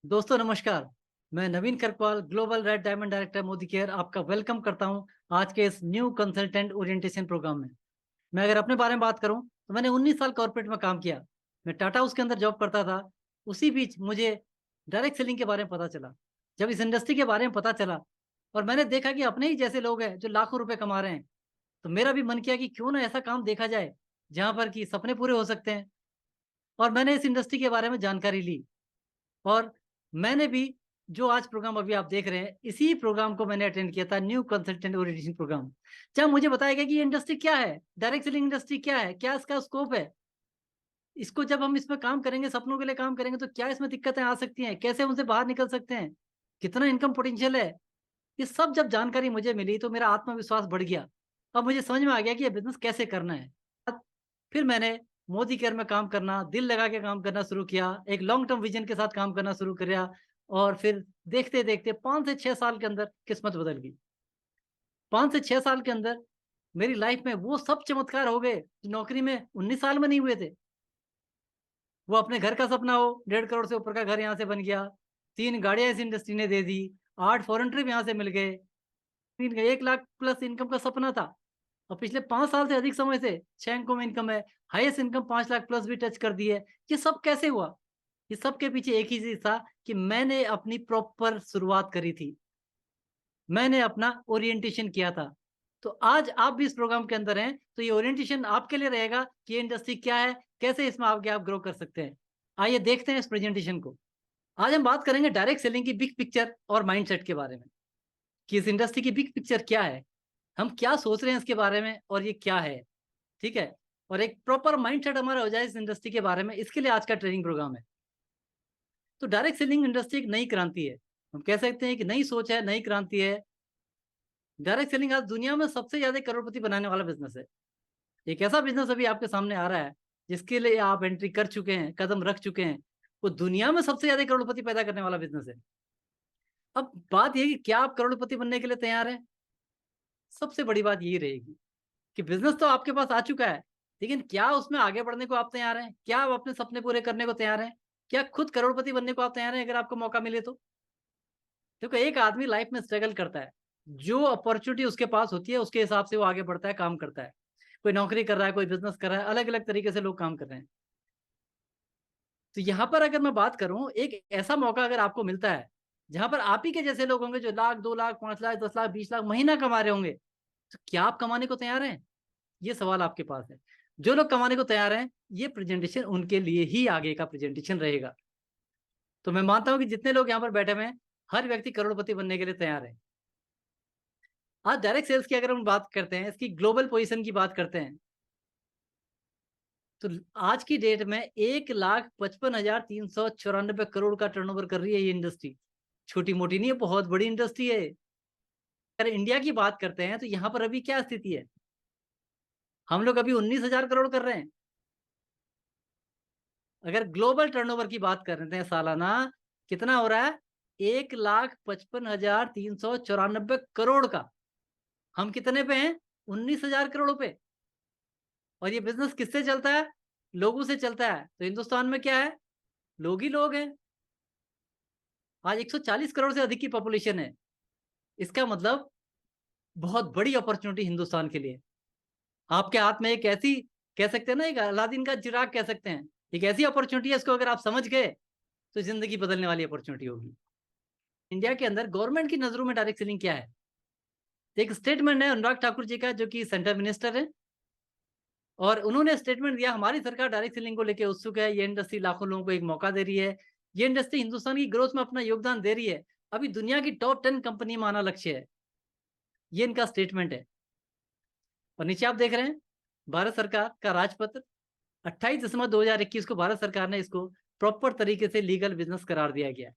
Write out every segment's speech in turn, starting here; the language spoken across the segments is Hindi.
दोस्तों नमस्कार। मैं Naveen Karakwal, global red diamond director Modi care, आपका वेलकम करता हूं आज के इस न्यू कंसल्टेंट ओरिएंटेशन प्रोग्राम में। मैं अगर अपने बारे में बात करूं तो मैंने 19 साल कॉर्पोरेट में काम किया। मैं टाटा हाउस के अंदर जॉब करता था। उसी बीच मुझे डायरेक्ट सेलिंग के बारे में पता चला। जब इस इंडस्ट्री के बारे में पता चला और मैंने देखा कि अपने ही जैसे लोग हैं जो लाखों रुपए कमा रहे हैं, तो मेरा भी मन किया कि क्यों ना ऐसा काम देखा जाए जहां पर कि सपने पूरे हो सकते हैं। और मैंने इस इंडस्ट्री के बारे में जानकारी ली और मैंने भी जो आज प्रोग्राम अभी आप देख रहे हैं, इसी प्रोग्राम को मैंने अटेंड किया था, न्यू कंसल्टेंट ओरिएंटेशन प्रोग्राम। जब मुझे बताया गया कि ये इंडस्ट्री क्या है, डायरेक्ट सेलिंग इंडस्ट्री क्या है, क्या इसका स्कोप है, इसको जब हम इसमें काम करेंगे, सपनों के लिए काम करेंगे, तो क्या इसमें दिक्कतें आ सकती हैं, कैसे उनसे बाहर निकल सकते हैं, कितना इनकम पोटेंशियल है, ये सब जब जानकारी मुझे मिली तो मेरा आत्मविश्वास बढ़ गया। अब मुझे समझ में आ गया कि ये बिजनेस कैसे करना है। फिर मैंने मोदी केयर में काम करना, दिल लगा के काम करना शुरू किया, एक लॉन्ग टर्म विजन के साथ काम करना शुरू किया। और फिर देखते देखते 5 से 6 साल के अंदर किस्मत बदल गई। 5 से 6 साल के अंदर मेरी लाइफ में वो सब चमत्कार हो गए जो नौकरी में 19 साल में नहीं हुए थे। वो अपने घर का सपना हो, 1.5 करोड़ से ऊपर का घर यहाँ से बन गया, 3 गाड़ियां इस इंडस्ट्री ने दे दी, 8 फॉरेन ट्रिप यहाँ से मिल गए, 1 लाख प्लस इनकम का सपना था। और पिछले 5 साल से अधिक समय से 6 अंकों में इनकम है, हाईएस्ट इनकम 5 लाख प्लस भी टच कर दी है। ये सब कैसे हुआ? ये सब के पीछे एक ही चीज था कि मैंने अपनी प्रॉपर शुरुआत करी थी, मैंने अपना ओरिएंटेशन किया था। तो आज आप भी इस प्रोग्राम के अंदर हैं, तो ये ओरिएंटेशन आपके लिए रहेगा कि ये इंडस्ट्री क्या है, कैसे इसमें आगे आप ग्रो कर सकते हैं। आइए देखते हैं इस प्रेजेंटेशन को। आज हम बात करेंगे डायरेक्ट सेलिंग की बिग पिक्चर और माइंडसेट के बारे में, कि इस इंडस्ट्री की बिग पिक्चर क्या है, हम क्या सोच रहे हैं इसके बारे में, और ये क्या है। ठीक है। और एक प्रॉपर माइंडसेट हमारा हो जाए इस इंडस्ट्री के बारे में, इसके लिए आज का ट्रेनिंग प्रोग्राम है। तो डायरेक्ट सेलिंग इंडस्ट्री एक नई क्रांति है, हम कह सकते हैं कि नई सोच है, नई क्रांति है। डायरेक्ट सेलिंग आज दुनिया में सबसे ज्यादा करोड़पति बनाने वाला बिजनेस है। एक ऐसा बिजनेस अभी आपके सामने आ रहा है जिसके लिए आप एंट्री कर चुके हैं, कदम रख चुके हैं। वो दुनिया में सबसे ज्यादा करोड़पति पैदा करने वाला बिजनेस है। अब बात यह कि क्या आप करोड़पति बनने के लिए तैयार हैं? सबसे बड़ी बात यही रहेगी कि बिजनेस तो आपके पास आ चुका है, लेकिन क्या उसमें आगे बढ़ने को आप तैयार हैं? क्या आप अपने सपने पूरे करने को तैयार हैं? क्या खुद करोड़पति बनने को आप तैयार हैं अगर आपको मौका मिले तो? देखो, एक आदमी लाइफ में स्ट्रगल करता है, जो अपॉर्चुनिटी उसके पास होती है उसके हिसाब से वो आगे बढ़ता है, काम करता है। कोई नौकरी कर रहा है, कोई बिजनेस कर रहा है, अलग अलग तरीके से लोग काम कर रहे हैं। तो यहाँ पर अगर मैं बात करूं, एक ऐसा मौका अगर आपको मिलता है जहां पर आप ही के जैसे लोग होंगे जो लाख, 2 लाख, 5 लाख, 10 लाख, 20 लाख महीना कमा रहे होंगे, तो क्या आप कमाने को तैयार हैं? ये सवाल आपके पास है। जो लोग कमाने को तैयार हैं, ये प्रेजेंटेशन उनके लिए ही आगे का प्रेजेंटेशन रहेगा। तो मैं मानता हूं कि जितने लोग यहाँ पर बैठे हुए हैं, हर व्यक्ति करोड़पति बनने के लिए तैयार है। आज डायरेक्ट सेल्स की अगर हम बात करते हैं, इसकी ग्लोबल पोजीशन की बात करते हैं, तो आज की डेट में 1,55,394 का टर्नओवर कर रही है ये इंडस्ट्री। छोटी मोटी नहीं है, बहुत बड़ी इंडस्ट्री है। अगर इंडिया की बात करते हैं तो यहाँ पर अभी क्या स्थिति है, हम लोग अभी 19,000 करोड़ कर रहे हैं। अगर ग्लोबल टर्नओवर की बात करते हैं सालाना, कितना हो रहा है? 1,55,394 का। हम कितने पे हैं? 19,000 करोड़ पे। और ये बिजनेस किससे चलता है? लोगों से चलता है। तो हिंदुस्तान में क्या है? लोग ही लोग हैं। आज 140 करोड़ से अधिक की पॉपुलेशन है। इसका मतलब बहुत बड़ी अपॉर्चुनिटी हिंदुस्तान के लिए। आपके हाथ में एक ऐसी, कह सकते हैं ना, एक अलादीन का चिराग कह सकते हैं, एक ऐसी अपॉर्चुनिटी है, इसको अगर आप समझ गए तो जिंदगी बदलने वाली अपॉर्चुनिटी होगी। इंडिया के अंदर गवर्नमेंट की नजरों में डायरेक्ट सेलिंग क्या है? एक स्टेटमेंट है अनुराग ठाकुर जी का, जो कि सेंटर मिनिस्टर है, और उन्होंने स्टेटमेंट दिया, हमारी सरकार डायरेक्ट सेलिंग को लेकर उत्सुक है, ये इंडस्ट्री लाखों लोगों को एक मौका दे रही है, ये इंडस्ट्री हिंदुस्तान की ग्रोथ में अपना योगदान दे रही है, अभी दुनिया की टॉप 10 कंपनी में आना लक्ष्य है। ये इनका स्टेटमेंट है। और नीचे आप देख रहे हैं भारत सरकार का राजपत्र, 28 दिसंबर 2021 को भारत सरकार ने इसको प्रॉपर तरीके से लीगल बिजनेस करार दिया गया।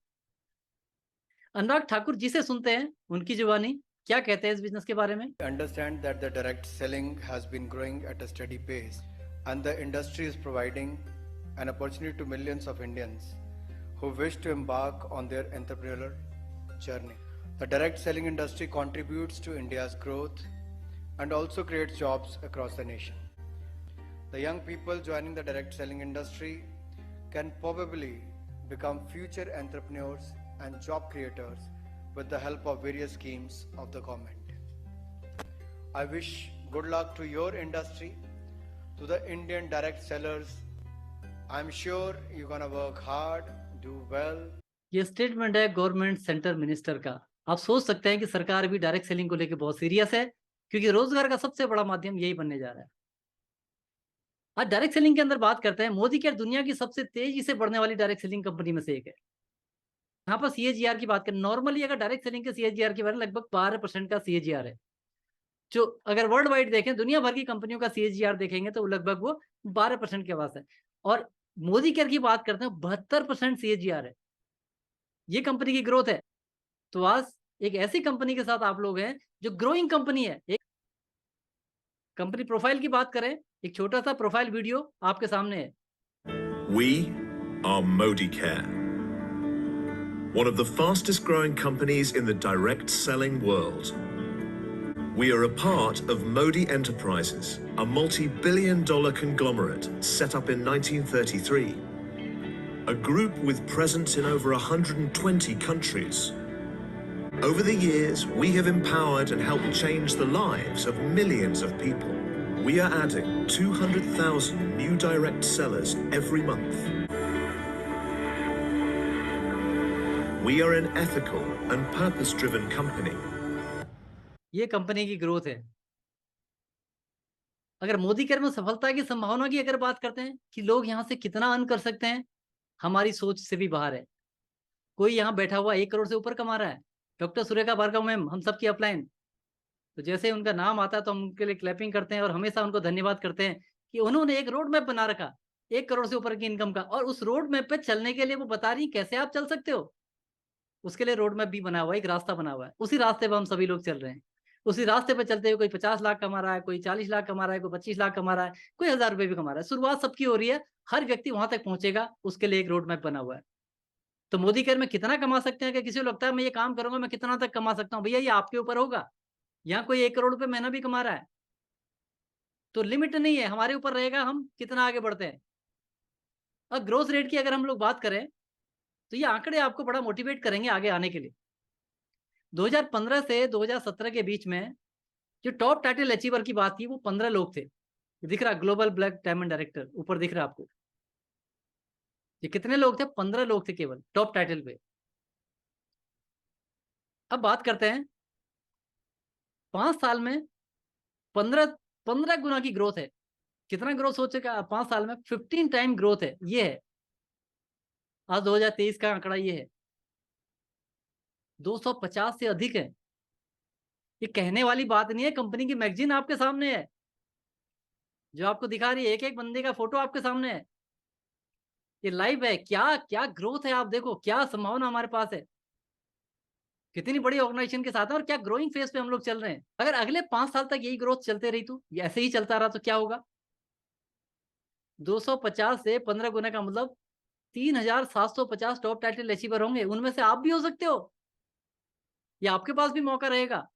अनुराग ठाकुर जी से सुनते हैं उनकी जुबानी क्या कहते हैं इस बिजनेस के बारे में। Understand that the direct selling has been growing at a steady pace, and the industry is providing an opportunity to millions of Indians who wish to embark on their entrepreneurial journey. The direct selling industry contributes to India's growth and also creates jobs across the nation. The young people joining the direct selling industry can probably become future entrepreneurs and job creators with the help of various schemes of the government. I wish good luck to your industry, to the Indian direct sellers. I'm sure you're gonna work hard, do well. ये स्टेटमेंट है गवर्नमेंट सेंटर मिनिस्टर का। आप सोच सकते हैं कि सरकार भी डायरेक्ट सेलिंग को लेकर बहुत सीरियस है, क्योंकि रोजगार का सबसे बड़ा माध्यम यही बनने जा रहा है। आज डायरेक्ट सेलिंग के अंदर बात करते हैं। मोदी केयर दुनिया की सबसे तेजी से बढ़ने वाली डायरेक्ट सेलिंग कंपनी में से एक है। यहाँ पर सीएजीआर की बात करें, नॉर्मली अगर डायरेक्ट सेलिंग के सीएजीआर की बात लगभग 12% का सीएजीआर है। जो अगर वर्ल्ड वाइड देखें, दुनिया भर की कंपनियों का सीएजीआर देखेंगे तो लगभग वो 12% के पास है। और मोदी केयर की बात करते हैं, 72% सीएजीआर है। ये कंपनी की ग्रोथ है। तो आज एक ऐसी कंपनी के साथ आप लोग हैं जो ग्रोइंग कंपनी है। एक कंपनी प्रोफाइल की बात करें, एक छोटा सा प्रोफाइल वीडियो आपके सामने है। We are Modicare, one of the fastest growing companies in the direct selling world. We are a part of Modi Enterprises, a multi-billion-dollar conglomerate set up in 1933. A group with presence in over 120 countries. Over the years, we have empowered and helped change the lives of millions of people. We are adding 200,000 new direct sellers every month. We are an ethical and purpose-driven company. ये कंपनी की ग्रोथ है। अगर मोदी केयर में सफलता की संभावना की अगर बात करते हैं कि लोग यहाँ से कितना अर्न कर सकते हैं, हमारी सोच से भी बाहर है। कोई यहाँ बैठा हुआ 1 करोड़ से ऊपर कमा रहा है। डॉक्टर सुरेखा भार्गव मैम, हम सबकी अपलाइन, तो जैसे उनका नाम आता है तो हम उनके लिए क्लैपिंग करते हैं और हमेशा उनको धन्यवाद करते हैं कि उन्होंने एक रोड मैप बना रखा 1 करोड़ से ऊपर की इनकम का, और उस रोड मैप पे चलने के लिए वो बता रही कैसे आप चल सकते हो। उसके लिए रोड मैप भी बना हुआ है, एक रास्ता बना हुआ है। उसी रास्ते पर हम सभी लोग चल रहे हैं। उसी रास्ते पर चलते हुए कोई 50 लाख कमा रहा है, कोई 40 लाख कमा रहा है, कोई 25 लाख कमा रहा है, कोई 1000 रुपए भी कमा रहा है। शुरुआत सबकी हो रही है, हर व्यक्ति वहां तक पहुंचेगा, उसके लिए एक रोड मैप बना हुआ है। तो मोदी केयर में कितना कमा सकते हैं? कि किसी को लगता है मैं ये काम करूंगा मैं कितना तक कमा सकता हूँ, भैया ये आपके ऊपर होगा। यहाँ कोई 1 करोड़ रुपए महीना भी कमा रहा है तो लिमिट नहीं है, हमारे ऊपर रहेगा हम कितना आगे बढ़ते हैं। और ग्रोथ रेट की अगर हम लोग बात करें तो ये आंकड़े आपको बड़ा मोटिवेट करेंगे आगे आने के लिए। 2015 से 2017 के बीच में जो टॉप टाइटल अचीवर की बात की वो 15 लोग थे। दिख रहा ग्लोबल ब्लैक डायमंड डायरेक्टर ऊपर दिख रहा आपको। ये कितने लोग थे? 15 लोग थे केवल टॉप टाइटल पे। अब बात करते हैं 5 साल में 15 गुना की ग्रोथ है। कितना ग्रोथ हो चुका 5 साल में? 15 टाइम ग्रोथ है। ये है आज 2023 का आंकड़ा, ये है 250 से अधिक है। ये कहने वाली बात नहीं है, कंपनी की मैगजीन आपके सामने है जो आपको दिखा रही है, एक एक बंदे का फोटो आपके सामने है। ये लाइव है। क्या क्या ग्रोथ है, आप देखो क्या संभावना हमारे पास है, कितनी बड़ी ऑर्गेनाइजेशन के साथ है और क्या ग्रोइंग फेज पे हम लोग चल रहे हैं। अगर अगले 5 साल तक यही ग्रोथ चलते रही तो ऐसे ही चलता रहा तो क्या होगा? 250 से 15 गुना का मतलब 3750 टॉप टाइटल अचीवर होंगे। उनमें से आप भी हो सकते हो, या आपके पास भी मौका रहेगा।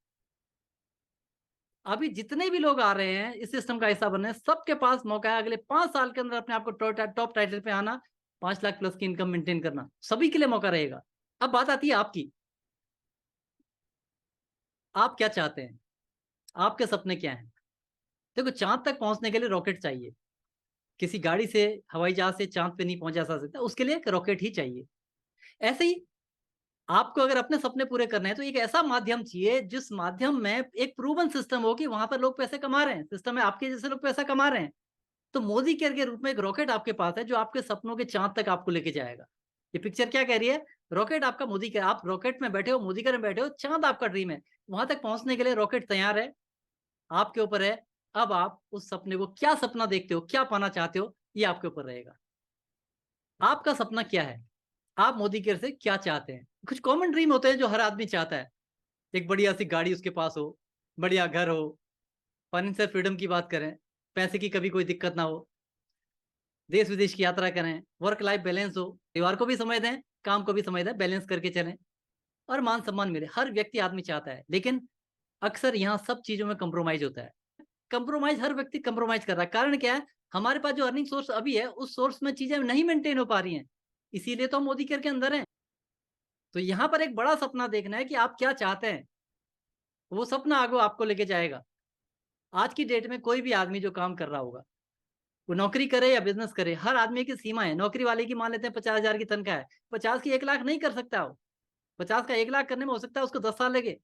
अभी जितने भी लोग आ रहे हैं इस सिस्टम का हिस्सा बनने, सबके पास मौका है अगले 5 साल के अंदर अपने आप को टॉप टाइटल पे आना, 5 लाख प्लस की इनकम मेंटेन करना, सभी के लिए मौका रहेगा। अब बात आती है आपकी, आप क्या चाहते हैं, आपके सपने क्या हैं? देखो, चांद तक पहुंचने के लिए रॉकेट चाहिए। किसी गाड़ी से, हवाई जहाज से चांद पे नहीं पहुंचा जा सकता, उसके लिए एक रॉकेट ही चाहिए। ऐसे ही आपको अगर अपने सपने पूरे करने हैं तो एक ऐसा माध्यम चाहिए जिस माध्यम में एक प्रूवन सिस्टम हो कि वहां पर लोग पैसे कमा रहे हैं, सिस्टम में आपके जैसे लोग पैसा कमा रहे हैं। तो मोदी केयर के रूप में एक रॉकेट आपके पास है जो आपके सपनों के चांद तक आपको लेके जाएगा। ये पिक्चर क्या कह रही है? रॉकेट आपका मोदी केयर, आप रॉकेट में बैठे हो, मोदी केयर में बैठे हो, चांद आपका ड्रीम है। वहां तक पहुंचने के लिए रॉकेट तैयार है, आपके ऊपर है। अब आप उस सपने को, क्या सपना देखते हो, क्या पाना चाहते हो, ये आपके ऊपर रहेगा। आपका सपना क्या है? आप मोदी केयर से क्या चाहते हैं? कुछ कॉमन ड्रीम होते हैं जो हर आदमी चाहता है। एक बढ़िया सी गाड़ी उसके पास हो, बढ़िया घर हो, फाइनेंशियल फ्रीडम की बात करें, पैसे की कभी कोई दिक्कत ना हो, देश विदेश की यात्रा करें, वर्क लाइफ बैलेंस हो, परिवार को भी समय दें, काम को भी समय दें, बैलेंस करके चलें, और मान सम्मान मिले। हर व्यक्ति आदमी चाहता है, लेकिन अक्सर यहाँ सब चीजों में कंप्रोमाइज होता है। कंप्रोमाइज, हर व्यक्ति कंप्रोमाइज कर रहा है। कारण क्या है? हमारे पास जो अर्निंग सोर्स अभी है उस सोर्स में चीजें नहीं मेंटेन हो पा रही हैं। इसीलिए तो हम मोदी केयर के अंदर हैं। तो यहाँ पर एक बड़ा सपना देखना है कि आप क्या चाहते हैं, वो सपना आगे आपको लेके जाएगा। आज की डेट में कोई भी आदमी जो काम कर रहा होगा, वो नौकरी करे या बिजनेस करे, हर आदमी की सीमा है। नौकरी वाले की मान लेते हैं 50,000 की तनख्वाह है, 50 की 1 लाख नहीं कर सकता वो। 50 का 1 लाख करने में हो सकता है उसको 10 साल लगे,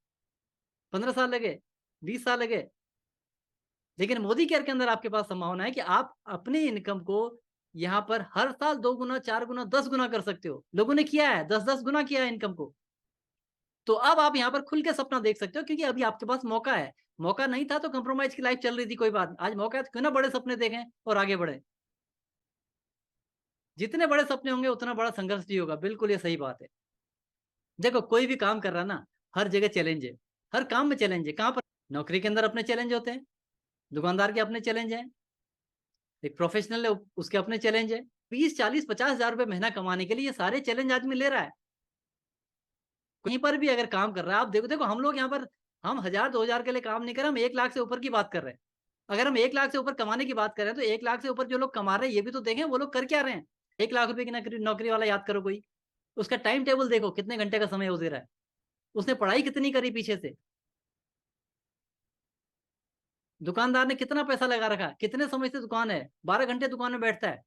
15 साल लगे, 20 साल लगे। लेकिन मोदी केयर के अंदर आपके पास संभावना है कि आप अपनी इनकम को यहाँ पर हर साल 2 गुना, 4 गुना, 10 गुना कर सकते हो। लोगों ने किया है, 10-10 गुना किया है इनकम को। तो अब आप यहाँ पर खुल के सपना देख सकते हो, क्योंकि अभी आपके पास मौका है। मौका नहीं था तो कंप्रोमाइज की लाइफ चल रही थी, कोई बात नहीं। आज मौका है तो क्यों ना बड़े सपने देखें और आगे बढ़े। जितने बड़े सपने होंगे उतना बड़ा संघर्ष भी होगा। बिल्कुल ये सही बात है। देखो कोई भी काम कर रहा ना, हर जगह चैलेंज है, हर काम में चैलेंज है। कहाँ पर? नौकरी के अंदर अपने चैलेंज होते हैं, दुकानदार के अपने चैलेंज हैं, एक प्रोफेशनल है उसके अपने चैलेंज है। 20, 40, 50,000 रुपए महीना कमाने के लिए ये सारे चैलेंज आदमी ले रहा है। कहीं पर भी अगर काम कर रहा है, आप देखो हम लोग यहाँ पर हम 1,000-2,000 के लिए काम नहीं कर रहे, हम 1 लाख से ऊपर की बात कर रहे हैं। अगर हम 1 लाख से ऊपर कमाने की बात कर रहे हैं, तो 1 लाख से ऊपर जो लोग कमा रहे हैं, ये भी तो देखें वो लोग कर क्या रहे हैं। 1 लाख रुपए की नौकरी वाला याद करो कोई, उसका टाइम टेबल देखो, कितने घंटे का समय वो दे रहा है, उसने पढ़ाई कितनी करी पीछे से, दुकानदार ने कितना पैसा लगा रखा, कितने समय से दुकान है, 12 घंटे दुकान में बैठता है।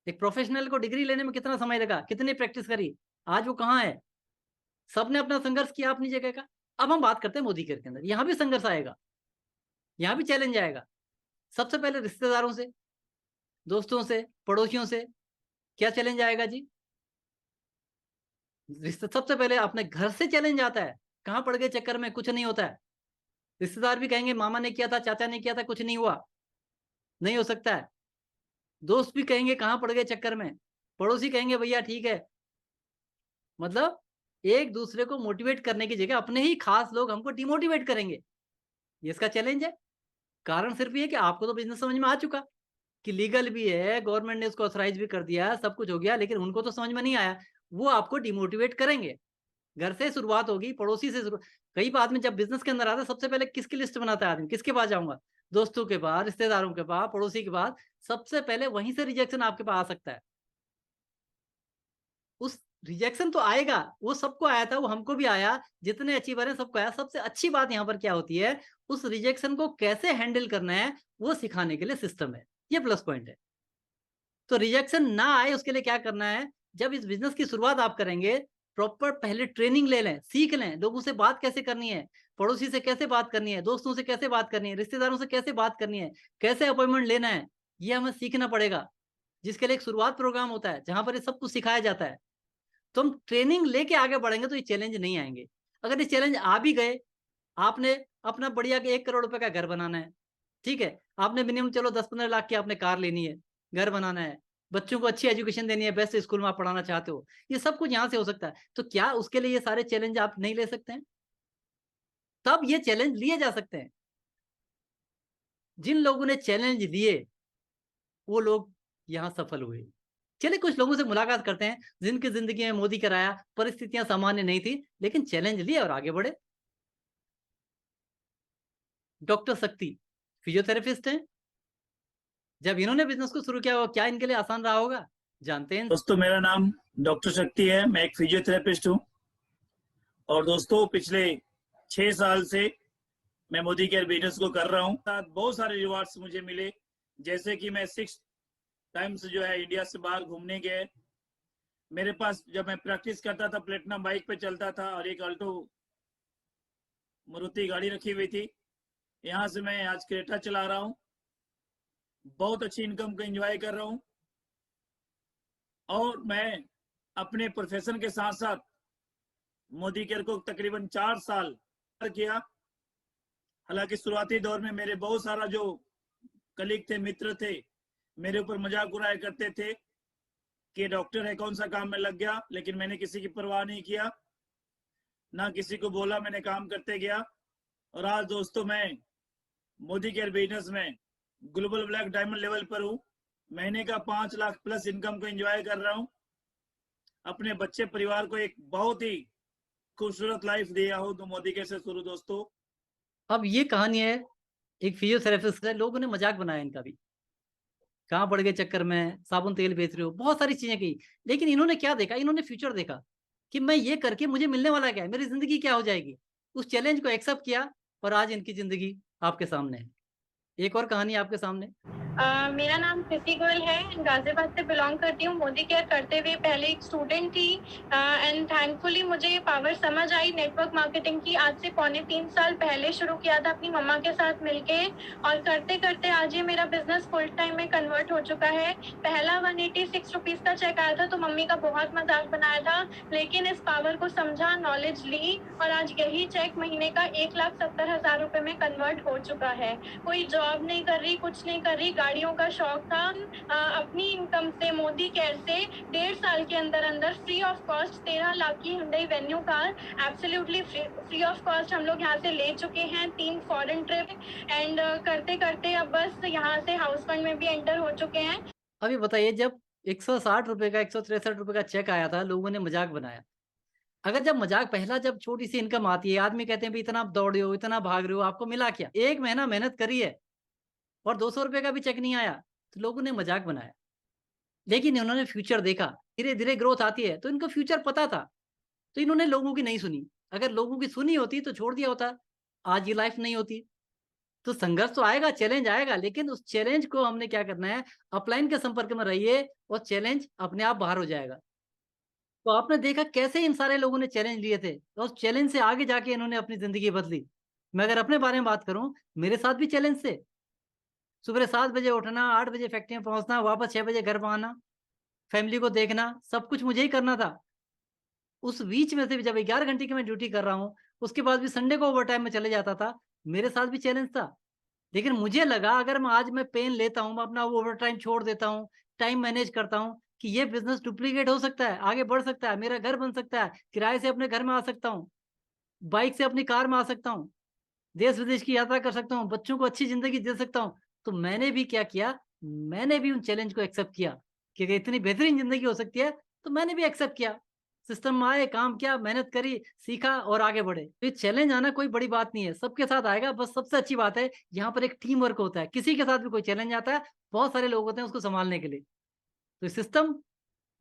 एक प्रोफेशनल को डिग्री लेने में कितना समय लगा, कितनी प्रैक्टिस करी, आज वो कहाँ है। सबने अपना संघर्ष किया अपनी जगह का। अब हम बात करते हैं मोदी केयर के अंदर, यहाँ भी संघर्ष आएगा, यहाँ भी चैलेंज आएगा। सबसे पहले रिश्तेदारों से, दोस्तों से, पड़ोसियों से क्या चैलेंज आएगा जी? सबसे पहले अपने घर से चैलेंज आता है। कहाँ पड़ गए चक्कर में, कुछ नहीं होता है। रिश्तेदार भी कहेंगे मामा ने किया था, चाचा ने किया था, कुछ नहीं हुआ, नहीं हो सकता है। दोस्त भी कहेंगे कहाँ पड़ गए चक्कर में, पड़ोसी कहेंगे भैया ठीक है। मतलब एक दूसरे को मोटिवेट करने की जगह अपने ही खास लोग हमको डिमोटिवेट करेंगे, ये इसका चैलेंज है। कारण सिर्फ ये कि आपको तो बिजनेस समझ में आ चुका कि लीगल भी है, गवर्नमेंट ने उसको ऑथराइज भी कर दिया, सब कुछ हो गया, लेकिन उनको तो समझ में नहीं आया। वो आपको डिमोटिवेट करेंगे। घर से शुरुआत होगी, पड़ोसी से शुरू। कई बार आदमी जब बिजनेस के अंदर आता है, सबसे पहले किसकी लिस्ट बनाता है आदमी, किसके पास जाऊंगा? दोस्तों के पास, रिश्तेदारों के पास, पड़ोसी के पास। सबसे पहले वहीं से रिजेक्शन आपके पास आ सकता है। उस रिजेक्शन तो आएगा, वो सबको आया था, वो हमको भी आया, जितने अचीवर हैं सबको आया। सबसे अच्छी बात यहाँ पर क्या होती है, उस रिजेक्शन को कैसे हैंडल करना है वो सिखाने के लिए सिस्टम है। ये प्लस पॉइंट है। तो रिजेक्शन ना आए उसके लिए क्या करना है, जब इस बिजनेस की शुरुआत आप करेंगे, प्रॉपर पहले ट्रेनिंग ले लें, सीख लें, लोगों से बात कैसे करनी है, पड़ोसी से कैसे बात करनी है, दोस्तों से कैसे बात करनी है, रिश्तेदारों से कैसे बात करनी है, कैसे अपॉइंटमेंट लेना है, ये हमें सीखना पड़ेगा। जिसके लिए एक शुरुआत प्रोग्राम होता है, जहां पर ये सब कुछ सिखाया जाता है। तो हम ट्रेनिंग लेके आगे बढ़ेंगे तो ये चैलेंज नहीं आएंगे। अगर ये चैलेंज आ भी गए, आपने अपना बढ़िया के 1 करोड़ रुपए का घर बनाना है, ठीक है, आपने मिनिमम चलो 10-15 लाख की आपने कार लेनी है, घर बनाना है, बच्चों को अच्छी एजुकेशन देनी है, बेस्ट स्कूल में आप पढ़ाना चाहते हो, ये सब कुछ यहाँ से हो सकता है। तो क्या उसके लिए ये सारे चैलेंज आप नहीं ले सकते हैं? तब ये चैलेंज लिए जा सकते हैं। जिन लोगों ने चैलेंज लिए वो लोग यहाँ सफल हुए। चलिए कुछ लोगों से मुलाकात करते हैं जिनकी जिंदगी में मोदी कराया, परिस्थितियां सामान्य नहीं थी लेकिन चैलेंज लिए और आगे बढ़े। डॉक्टर शक्ति फिजियोथेरेपिस्ट हैं। जब इन्होंने बिजनेस को शुरू किया, क्या इनके लिए आसान रहा होगा? जानते हैं दोस्तों, मेरा नाम डॉक्टर शक्ति है, मैं एक फिजियोथेरेपिस्ट हूँ। और दोस्तों पिछले 6 साल से मैं मोदी केयर बिजनेस को कर रहा हूँ। बहुत सारे रिवार्ड्स मुझे मिले, जैसे कि मैं 6 टाइम्स जो है इंडिया से बाहर घूमने गए। मेरे पास जब मैं प्रैक्टिस करता था प्लेटिनम बाइक पे चलता था और एक अल्टो मारुति गाड़ी रखी हुई थी। यहाँ से मैं आज क्रेटा चला रहा हूँ, बहुत अच्छी इनकम को एंजॉय कर रहा हूँ। और मैं अपने प्रोफेशन के साथ साथ मोदी केयर को तकरीबन 4 साल किया। हालांकि शुरुआती दौर में मेरे बहुत सारा जो कलीग थे, मित्र थे, मेरे ऊपर मजाक उड़ाया करते थे कि डॉक्टर है, कौन सा काम में लग गया। लेकिन मैंने किसी की परवाह नहीं किया, ना किसी को बोला, मैंने काम करते गया। और आज दोस्तों मैं मोदी केयर बिजनेस में ग्लोबल ब्लैक डायमंड लेवल पर हूँ। महीने का 5 लाख प्लस इनकम को एंजॉय कर रहा हूँ। अपने बच्चे परिवार को एक बहुत ही खूबसूरत लाइफ दिया हूँ तो मोदी केयर से शुरू। दोस्तों अब ये कहानी है एक फिजियोथेरेपिस्ट है, लोगों ने मजाक बनाया इनका भी। कहाँ पड़ गए चक्कर में, साबुन तेल बेच रहे हो, बहुत सारी चीजें की। लेकिन इन्होंने क्या देखा, इन्होंने फ्यूचर देखा कि मैं ये करके मुझे मिलने वाला क्या है, मेरी जिंदगी क्या हो जाएगी। उस चैलेंज को एक्सेप्ट किया और आज इनकी जिंदगी आपके सामने है। एक और कहानी आपके सामने। मेरा नाम कृति गोयल है, गाजियाबाद से बिलोंग करती हूँ। मोदी केयर करते हुए पहले एक स्टूडेंट थी एंड थैंकफुली मुझे ये पावर समझ आई नेटवर्क मार्केटिंग की। आज से 3.25 साल पहले शुरू किया था अपनी मम्मा के साथ मिलके, और करते करते आज ये मेरा बिजनेस फुल टाइम में कन्वर्ट हो चुका है। पहला 186 रुपीज का चेक आया था तो मम्मी का बहुत मजाक बनाया था, लेकिन इस पावर को समझा, नॉलेज ली, और आज यही चेक महीने का 1,70,000 रुपए में कन्वर्ट हो चुका है। कोई जॉब नहीं कर रही, कुछ नहीं कर रही, गाड़ियों का शौक था। अपनी इनकम से, मोदी केयर से 1.5 साल के अंदर अंदर फ्री ऑफ कॉस्ट 13 लाख की Hyundai venue car absolutely free of cost हम लोग यहाँ से ले चुके हैं। 3 फॉरेन ट्रिप एंड करते करते अब बस यहाँ से हाउस फंड में भी एंटर हो चुके हैं। अभी बताइए, जब 160 रुपए का 163 रुपए का चेक आया था, लोगों ने मजाक बनाया। अगर जब मजाक पहला, जब छोटी सी इनकम आती है, आदमी कहते हैं भी इतना आप दौड़े हो, इतना भाग रहे हो, आपको मिला क्या? 1 महीना मेहनत करी है और 200 रुपए का भी चेक नहीं आया, तो लोगों ने मजाक बनाया। लेकिन इन्होंने फ्यूचर देखा, धीरे धीरे ग्रोथ आती है, तो इनको फ्यूचर पता था, तो इन्होंने लोगों की नहीं सुनी। अगर लोगों की सुनी होती तो छोड़ दिया होता, आज ये लाइफ नहीं होती। तो संघर्ष तो आएगा, चैलेंज आएगा, लेकिन उस चैलेंज को हमने क्या करना है, अपलाइन के संपर्क में रहिए और चैलेंज अपने आप बाहर हो जाएगा। तो आपने देखा कैसे इन सारे लोगों ने चैलेंज लिए थे, तो उस चैलेंज से आगे जाके इन्होंने अपनी जिंदगी बदली। मैं अगर अपने बारे में बात करूं, मेरे साथ भी चैलेंज थे। सुबह 7 बजे उठना, 8 बजे फैक्ट्री में पहुंचना, वापस 6 बजे घर आना, फैमिली को देखना, सब कुछ मुझे ही करना था। उस बीच में से भी जब 11 घंटे की मैं ड्यूटी कर रहा हूँ, उसके बाद भी संडे को ओवर टाइम में चले जाता था, मेरे साथ भी चैलेंज था। लेकिन मुझे लगा अगर मैं आज मैं पेन लेता हूँ, मैं अपना ओवर टाइम छोड़ देता हूँ, टाइम मैनेज करता हूँ, कि ये बिजनेस डुप्लीकेट हो सकता है, आगे बढ़ सकता है, मेरा घर बन सकता है, किराए से अपने घर में आ सकता हूँ, बाइक से अपनी कार में आ सकता हूँ, देश विदेश की यात्रा कर सकता हूँ, बच्चों को अच्छी जिंदगी दे सकता हूँ। तो मैंने भी क्या किया, मैंने भी उन चैलेंज को एक्सेप्ट किया कि अगर इतनी बेहतरीन जिंदगी हो सकती है, तो मैंने भी एक्सेप्ट किया। सिस्टम में आए, काम किया, मेहनत करी, सीखा और आगे बढ़े। तो ये चैलेंज आना कोई बड़ी बात नहीं है, सबके साथ आएगा। बस सबसे अच्छी बात है, यहाँ पर एक टीम वर्क होता है। किसी के साथ भी कोई चैलेंज आता है, बहुत सारे लोग होते हैं उसको संभालने के लिए। तो सिस्टम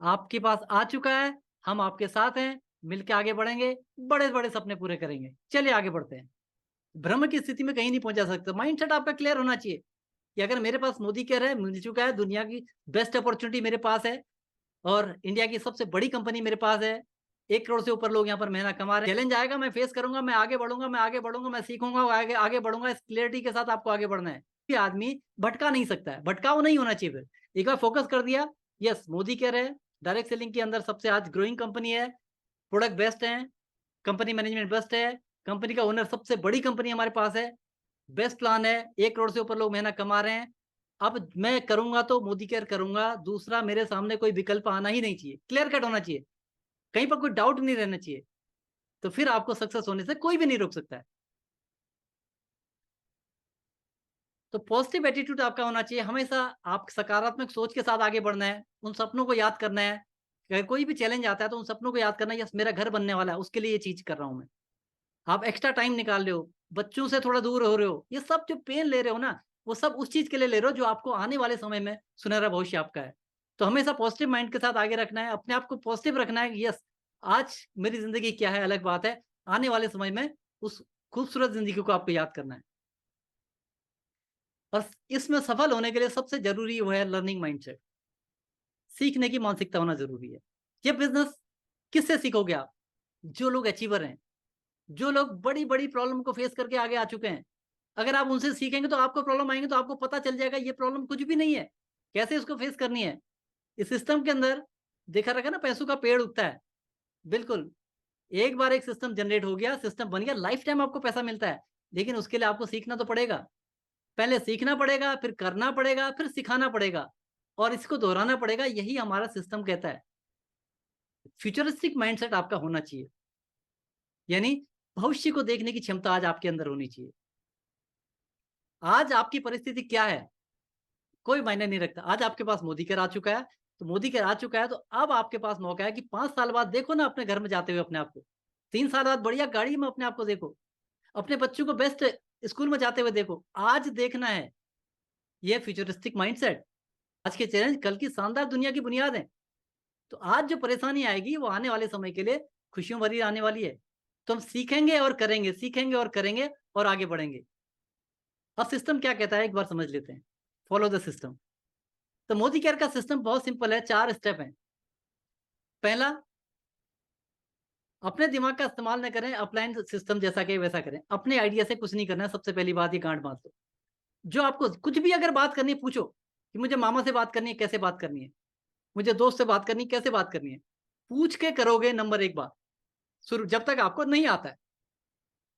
आपके पास आ चुका है, हम आपके साथ हैं, मिलकर आगे बढ़ेंगे, बड़े बड़े सपने पूरे करेंगे। चलिए आगे बढ़ते हैं। भ्रम की स्थिति में कहीं नहीं पहुंचा सकते। माइंडसेट आपका क्लियर होना चाहिए कि अगर मेरे पास मोदी केयर है, मिल चुका है, दुनिया की बेस्ट अपॉर्चुनिटी मेरे पास है, और इंडिया की सबसे बड़ी कंपनी मेरे पास है, 1 करोड़ से ऊपर लोग यहाँ पर मेहनत कमा रहे हैं। चैलेंज आएगा, मैं फेस करूंगा, मैं आगे बढ़ूंगा, मैं आगे बढ़ूंगा, मैं सीखूंगा, आगे आगे बढ़ूंगा। इस क्लियरिटी के साथ आपको आगे बढ़ना है। कि आदमी भटका नहीं सकता है, भटकाव नहीं होना चाहिए। फिर एक बार फोकस कर दिया, यस मोदी केयर है, डायरेक्ट सेलिंग के अंदर सबसे आज ग्रोइंग कंपनी है, प्रोडक्ट बेस्ट है, कंपनी मैनेजमेंट बेस्ट है, कंपनी का ओनर सबसे बड़ी कंपनी हमारे पास है, बेस्ट प्लान है, 1 करोड़ से ऊपर लोग मेहनत कमा रहे हैं। अब मैं करूंगा तो मोदी केयर करूंगा, दूसरा मेरे सामने कोई विकल्प आना ही नहीं चाहिए, क्लियर कट होना चाहिए, कहीं पर कोई डाउट नहीं रहना चाहिए। तो फिर आपको सक्सेस होने से कोई भी नहीं रोक सकता है। तो पॉजिटिव एटीट्यूड आपका होना चाहिए, हमेशा आप सकारात्मक सोच के साथ आगे बढ़ना है, उन सपनों को याद करना है। अगर कोई भी चैलेंज आता है तो उन सपनों को याद करना है, यस मेरा घर बनने वाला है, उसके लिए ये चीज कर रहा हूं मैं। आप एक्स्ट्रा टाइम निकाल रहे हो, बच्चों से थोड़ा दूर हो रहे हो, ये सब जो पेन ले रहे हो ना, वो सब उस चीज के लिए ले रहे हो जो आपको आने वाले समय में सुनहरा भविष्य आपका है। तो हमेशा पॉजिटिव माइंड के साथ आगे रखना है, अपने आप को पॉजिटिव रखना है। यस आज मेरी जिंदगी क्या है अलग बात है, आने वाले समय में उस खूबसूरत जिंदगी को आपको याद करना है। और इसमें सफल होने के लिए सबसे जरूरी वो है लर्निंग माइंडसेट, सीखने की मानसिकता होना जरूरी है। ये बिजनेस किससे सीखोगे आप? जो लोग अचीवर हैं, जो लोग बड़ी बड़ी प्रॉब्लम को फेस करके आगे आ चुके हैं। अगर आप उनसे सीखेंगे तो आपको प्रॉब्लम आएंगे तो आपको पता चल जाएगा ये प्रॉब्लम कुछ भी नहीं है, कैसे इसको फेस करनी है। इस सिस्टम के अंदर देखा रहेगा ना, पैसों का पेड़ उगता है। बिल्कुल, एक बार एक सिस्टम जनरेट हो गया, सिस्टम बन गया, लाइफ टाइम आपको पैसा मिलता है। लेकिन उसके लिए आपको सीखना तो पड़ेगा, पहले सीखना पड़ेगा, फिर करना पड़ेगा, फिर सिखाना पड़ेगा, और इसको दोहराना पड़ेगा। यही हमारा सिस्टम कहता है। फ्यूचरिस्टिक माइंडसेट आपका होना चाहिए, यानी भविष्य को देखने की क्षमता आज आपके अंदर होनी चाहिए। आज आपकी परिस्थिति क्या है कोई मायने नहीं रखता। आज आपके पास मोदी केयर आ चुका है, तो मोदी केयर आ चुका है, तो अब आपके पास मौका है कि 5 साल बाद देखो ना अपने घर में जाते हुए अपने आप को, 3 साल बाद बढ़िया गाड़ी में अपने आप को देखो, अपने बच्चों को बेस्ट स्कूल में जाते हुए देखो। आज देखना है, यह फ्यूचरिस्टिक माइंडसेट। आज के चैलेंज कल की शानदार दुनिया की बुनियाद है। तो आज जो परेशानी आएगी वो आने वाले समय के लिए खुशियों भरी आने वाली है। तो हम सीखेंगे और करेंगे, सीखेंगे और करेंगे और आगे बढ़ेंगे। अब सिस्टम क्या कहता है एक बार समझ लेते हैं। Follow the system. तो मोदी केयर का सिस्टम बहुत सिंपल है, 4 स्टेप हैं। पहला, अपने दिमाग का इस्तेमाल न करें, अपलाइन सिस्टम जैसा कि वैसा करें। अपने आइडिया से कुछ नहीं करना है। सबसे पहली बात, ये गांठ बांध लो। जो आपको कुछ भी अगर बात करनी है, पूछो कि मुझे मामा से बात करनी है, कैसे बात करनी है, मुझे दोस्त से बात करनी है, कैसे बात करनी है। पूछ के करोगे नंबर 1 बात शुरू, जब तक आपको नहीं आता है।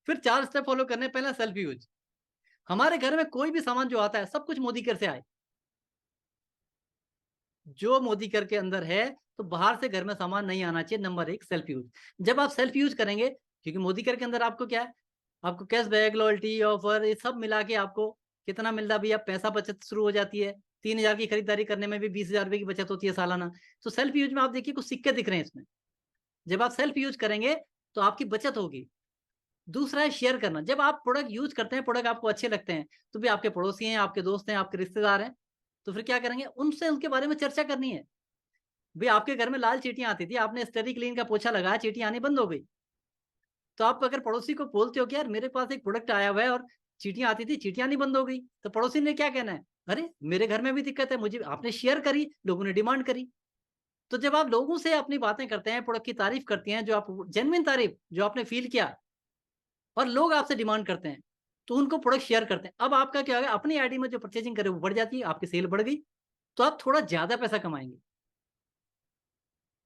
फिर 4 स्टेप फॉलो करने। पहला, सेल्फ यूज। हमारे घर में कोई भी सामान जो आता है सब कुछ मोदी केयर से आए। जो मोदी केयर के अंदर है, तो बाहर से घर में सामान नहीं आना चाहिए। Number 1, self use. जब आप सेल्फ यूज करेंगे, क्योंकि मोदी केयर के अंदर आपको क्या है, आपको कैशबैक, लॉयल्टी, ऑफर, ये सब मिला के आपको कितना मिल रहा है भैया, पैसा बचत शुरू हो जाती है। 3,000 की खरीदारी करने में भी 20,000 रुपए की बचत होती है सालाना। तो सेल्फ यूज में आप देखिए कुछ सिक्के दिख रहे हैं इसमें। जब आप सेल्फ यूज करेंगे तो आपकी बचत होगी। दूसरा है शेयर करना। जब आप प्रोडक्ट यूज करते हैं, प्रोडक्ट आपको अच्छे लगते हैं, तो भी आपके पड़ोसी हैं, आपके दोस्त हैं, आपके रिश्तेदार हैं, तो फिर क्या करेंगे, उनसे उनके बारे में चर्चा करनी है। भाई आपके घर में लाल चींटियां आती थी, आपने स्टेरी क्लीन का पोछा लगाया, चींटियां आनी बंद हो गई। तो आप अगर पड़ोसी को बोलते हो कि यार मेरे पास एक प्रोडक्ट आया हुआ है और चींटियां आती थी, चींटियां नहीं बंद हो गई, तो पड़ोसी ने क्या कहना है, अरे मेरे घर में भी दिक्कत है, मुझे, आपने शेयर करी, लोगों ने डिमांड करी। तो जब आप लोगों से अपनी बातें करते हैं, प्रोडक्ट की तारीफ करती हैं, जो आप जेन्युइन तारीफ जो आपने फील किया, और लोग आपसे डिमांड करते हैं, तो उनको प्रोडक्ट शेयर करते हैं। अब आपका क्या होगा, अपनी आईडी में जो परचेजिंग करे वो बढ़ जाती है, आपकी सेल बढ़ गई, तो आप थोड़ा ज्यादा पैसा कमाएंगे।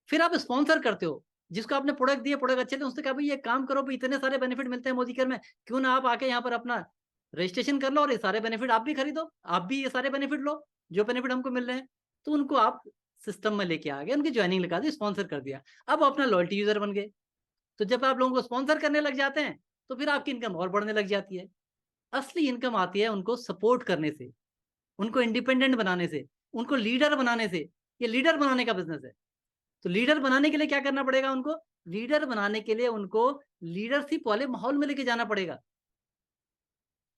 फिर आप स्पॉन्सर करते हो, जिसको आपने प्रोडक्ट दिए, प्रोडक्ट अच्छे थे, उसने कहा भाई ये काम करो, भाई इतने सारे बेनिफिट मिलते हैं मोदी केयर में, क्यों ना आप आके यहाँ पर अपना रजिस्ट्रेशन कर लो और ये सारे बेनिफिट आप भी खरीदो, आप भी ये सारे बेनिफिट लो जो बेनिफिट हमको मिल रहे हैं। तो उनको आप सिस्टम में लेके आ गए, उनकी ज्वाइनिंग लगा दी, स्पॉन्सर कर दिया, अब अपना लॉयल्टी यूजर बन गए। तो जब आप लोगों को स्पॉन्सर करने लग जाते हैं, तो फिर आपकी इनकम और बढ़ने लग जाती है। असली इनकम आती है उनको सपोर्ट करने से, उनको इंडिपेंडेंट बनाने से, उनको लीडर बनाने से। ये लीडर बनाने का बिजनेस है। तो लीडर बनाने के लिए क्या करना पड़ेगा उनको, लीडर बनाने के लिए उनको लीडरशिप वाले माहौल में लेके जाना पड़ेगा।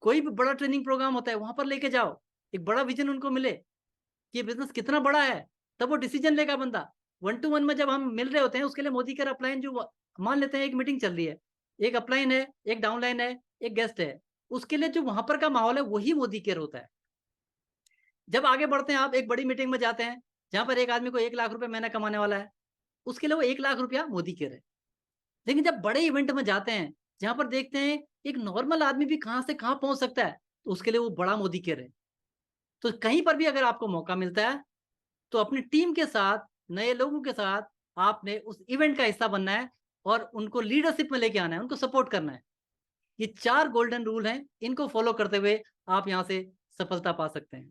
कोई भी बड़ा ट्रेनिंग प्रोग्राम होता है, वहां पर लेके जाओ, एक बड़ा विजन उनको मिले कि ये बिजनेस कितना बड़ा है, तब वो डिसीजन लेगा बंदा। 1-to-1 में जब हम मिल रहे होते हैं, उसके लिए मोदी केयर अपलाइन, जो मान लेते हैं एक मीटिंग चल रही है, एक अपलाइन है, एक डाउनलाइन है, एक गेस्ट है, उसके लिए जो वहां पर का माहौल है वही मोदी केयर होता है। जब आगे बढ़ते हैं, आप एक बड़ी मीटिंग में जाते हैं जहां पर एक आदमी को 1 लाख रुपए महीना कमाने वाला है, उसके लिए वो 1 लाख रुपया मोदी केयर है। लेकिन जब बड़े इवेंट में जाते हैं, जहां पर देखते हैं एक नॉर्मल आदमी भी कहां से कहां पहुंच सकता है, तो उसके लिए वो बड़ा मोदी केयर है। तो कहीं पर भी अगर आपको मौका मिलता है, तो अपनी टीम के साथ, नए लोगों के साथ आपने उस इवेंट का हिस्सा बनना है और उनको लीडरशिप में लेके आना है, उनको सपोर्ट करना है। ये 4 गोल्डन रूल हैं, इनको फॉलो करते हुए आप यहां से सफलता पा सकते हैं।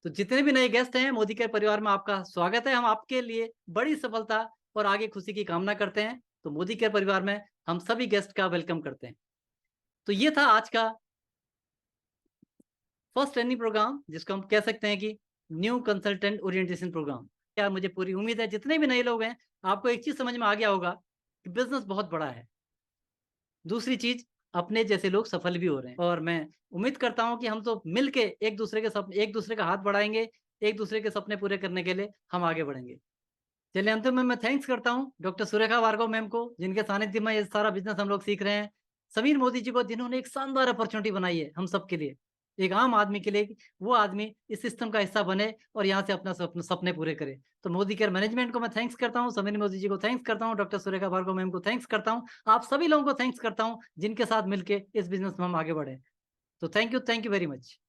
तो जितने भी नए गेस्ट हैं, मोदी केयर परिवार में आपका स्वागत है। हम आपके लिए बड़ी सफलता और आगे खुशी की कामना करते हैं। तो मोदी केयर परिवार में हम सभी गेस्ट का वेलकम करते हैं। तो ये था आज का फर्स्ट ट्रेनिंग प्रोग्राम, जिसको हम कह सकते हैं कि न्यू कंसल्टेंट ओरिएंटेशन प्रोग्राम। यार मुझे पूरी उम्मीद है जितने भी नए लोग हैं, आपको एक चीज समझ में आ गया होगा कि बिजनेस बहुत बड़ा है। दूसरी चीज, अपने जैसे लोग सफल भी हो रहे हैं, और मैं उम्मीद करता हूं कि हम तो मिलके एक दूसरे का हाथ बढ़ाएंगे, एक दूसरे के सपने पूरे करने के लिए हम आगे बढ़ेंगे। चलिए, अंत में मैं थैंक्स करता हूं डॉक्टर सुरेखा भार्गव मैम को, जिनके सानिध्य में ये सारा बिजनेस हम लोग सीख रहे हैं। समीर मोदी जी को, जिन्होंने एक शानदार अपॉर्चुनिटी बनाई है हम सब के लिए, एक आम आदमी के लिए, वो आदमी इस सिस्टम का हिस्सा बने और यहाँ से अपना सपने पूरे करे। तो मोदी केयर मैनेजमेंट को मैं थैंक्स करता हूँ, समीर मोदी जी को थैंक्स करता हूँ, डॉक्टर सुरेखा भार्गव मैम को थैंक्स करता हूँ, आप सभी लोगों को थैंक्स करता हूँ जिनके साथ मिलकर इस बिजनेस में हम आगे बढ़े। तो थैंक यू वेरी मच।